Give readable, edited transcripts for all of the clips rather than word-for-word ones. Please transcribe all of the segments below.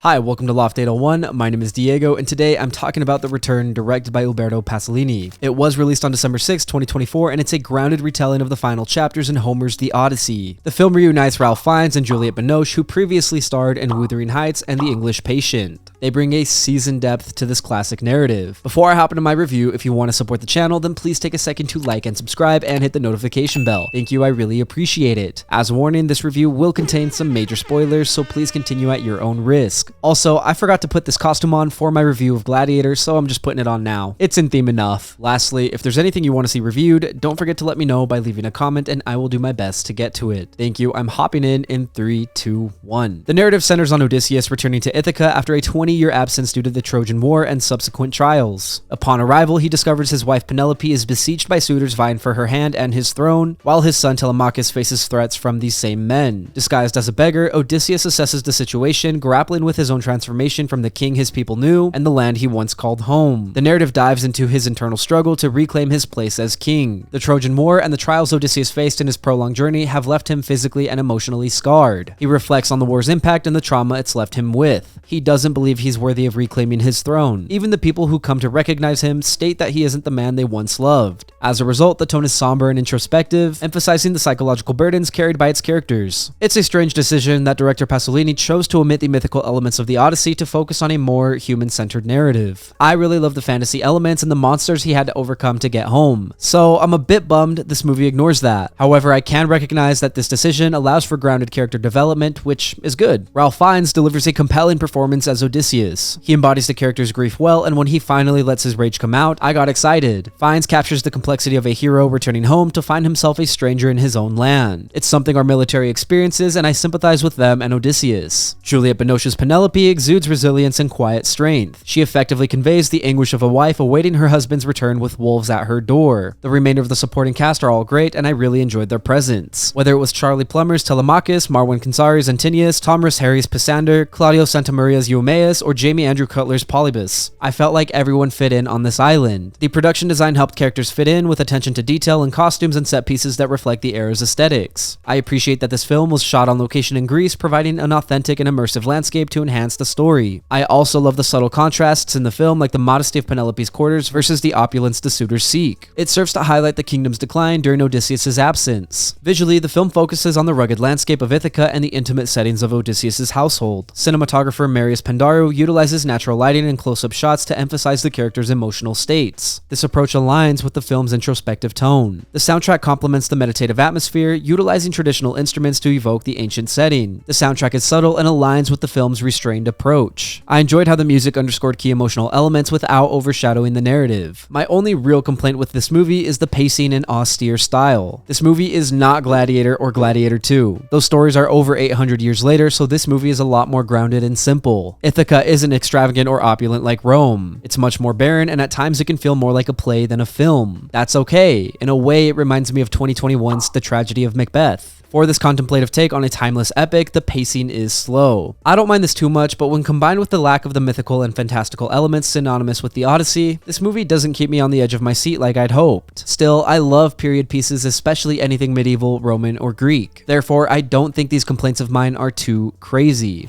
Hi, welcome to Loft 801. My name is Diego, and today I'm talking about The Return, directed by Uberto Pasolini. It was released on December 6, 2024, and it's a grounded retelling of the final chapters in Homer's The Odyssey. The film reunites Ralph Fiennes and Juliette Binoche, who previously starred in Wuthering Heights and The English Patient. They bring a seasoned depth to this classic narrative. Before I hop into my review, if you want to support the channel, then please take a second to like and subscribe and hit the notification bell. Thank you, I really appreciate it. As a warning, this review will contain some major spoilers, so please continue at your own risk. Also, I forgot to put this costume on for my review of Gladiator, so I'm just putting it on now. It's in theme enough. Lastly, if there's anything you want to see reviewed, don't forget to let me know by leaving a comment and I will do my best to get to it. Thank you. I'm hopping in 3, 2, 1. The narrative centers on Odysseus returning to Ithaca after a 20-year absence due to the Trojan War and subsequent trials. Upon arrival, he discovers his wife Penelope is besieged by suitors vying for her hand and his throne, while his son Telemachus faces threats from these same men. Disguised as a beggar, Odysseus assesses the situation, grappling with his own transformation from the king his people knew and the land he once called home. The narrative dives into his internal struggle to reclaim his place as king. The Trojan War and the trials Odysseus faced in his prolonged journey have left him physically and emotionally scarred. He reflects on the war's impact and the trauma it's left him with. He doesn't believe he's worthy of reclaiming his throne. Even the people who come to recognize him state that he isn't the man they once loved. As a result, the tone is somber and introspective, emphasizing the psychological burdens carried by its characters. It's a strange decision that director Pasolini chose to omit the mythical elements of the Odyssey to focus on a more human-centered narrative. I really love the fantasy elements and the monsters he had to overcome to get home, so I'm a bit bummed this movie ignores that. However, I can recognize that this decision allows for grounded character development, which is good. Ralph Fiennes delivers a compelling performance as Odysseus. He embodies the character's grief well, and when he finally lets his rage come out, I got excited. Fiennes captures the complexity of a hero returning home to find himself a stranger in his own land. It's something our military experiences, and I sympathize with them and Odysseus. Juliette Binoche's Penelope exudes resilience and quiet strength. She effectively conveys the anguish of a wife awaiting her husband's return with wolves at her door. The remainder of the supporting cast are all great, and I really enjoyed their presence. Whether it was Charlie Plummer's Telemachus, Marwan Kenzari's Antinius, Tom Rys-Harry's Pisander, Claudio Santamaria's Eumaeus, or Jamie Andrew Cutler's Polybus, I felt like everyone fit in on this island. The production design helped characters fit in with attention to detail and costumes and set pieces that reflect the era's aesthetics. I appreciate that this film was shot on location in Greece, providing an authentic and immersive landscape to enhance the story. I also love the subtle contrasts in the film, like the modesty of Penelope's quarters versus the opulence the suitors seek. It serves to highlight the kingdom's decline during Odysseus' absence. Visually, the film focuses on the rugged landscape of Ithaca and the intimate settings of Odysseus' household. Cinematographer Marius Pandaru utilizes natural lighting and close-up shots to emphasize the character's emotional states. This approach aligns with the film's introspective tone. The soundtrack complements the meditative atmosphere, utilizing traditional instruments to evoke the ancient setting. The soundtrack is subtle and aligns with the film's restrained approach. I enjoyed how the music underscored key emotional elements without overshadowing the narrative. My only real complaint with this movie is the pacing and austere style. This movie is not Gladiator or Gladiator 2. Those stories are over 800 years later, so this movie is a lot more grounded and simple. Ithaca isn't extravagant or opulent like Rome. It's much more barren, and at times it can feel more like a play than a film. That's okay. In a way, it reminds me of 2021's The Tragedy of Macbeth. For this contemplative take on a timeless epic, the pacing is slow. I don't mind this too much, but when combined with the lack of the mythical and fantastical elements synonymous with the Odyssey, this movie doesn't keep me on the edge of my seat like I'd hoped. Still, I love period pieces, especially anything medieval, Roman, or Greek. Therefore, I don't think these complaints of mine are too crazy.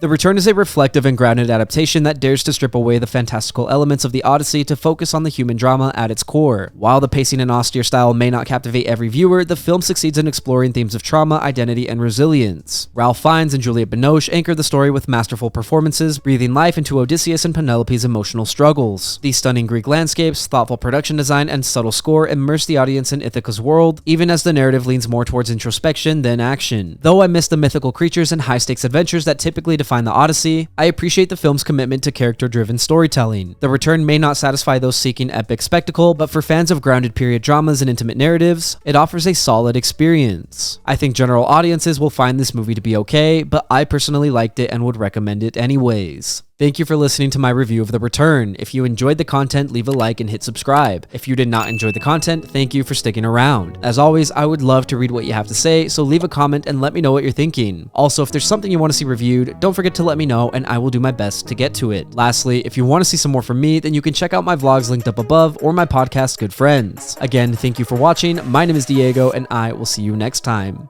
The Return is a reflective and grounded adaptation that dares to strip away the fantastical elements of the Odyssey to focus on the human drama at its core. While the pacing and austere style may not captivate every viewer, the film succeeds in exploring themes of trauma, identity, and resilience. Ralph Fiennes and Juliette Binoche anchor the story with masterful performances, breathing life into Odysseus and Penelope's emotional struggles. The stunning Greek landscapes, thoughtful production design, and subtle score immerse the audience in Ithaca's world, even as the narrative leans more towards introspection than action. Though I miss the mythical creatures and high-stakes adventures that typically define the Odyssey, I appreciate the film's commitment to character-driven storytelling. The Return may not satisfy those seeking epic spectacle, but for fans of grounded period dramas and intimate narratives, it offers a solid experience. I think general audiences will find this movie to be okay, but I personally liked it and would recommend it anyways. Thank you for listening to my review of The Return. If you enjoyed the content, leave a like and hit subscribe. If you did not enjoy the content, thank you for sticking around. As always, I would love to read what you have to say, so leave a comment and let me know what you're thinking. Also, if there's something you want to see reviewed, don't forget to let me know and I will do my best to get to it. Lastly, if you want to see some more from me, then you can check out my vlogs linked up above or my podcast, Goodfriends. Again, thank you for watching. My name is Diego and I will see you next time.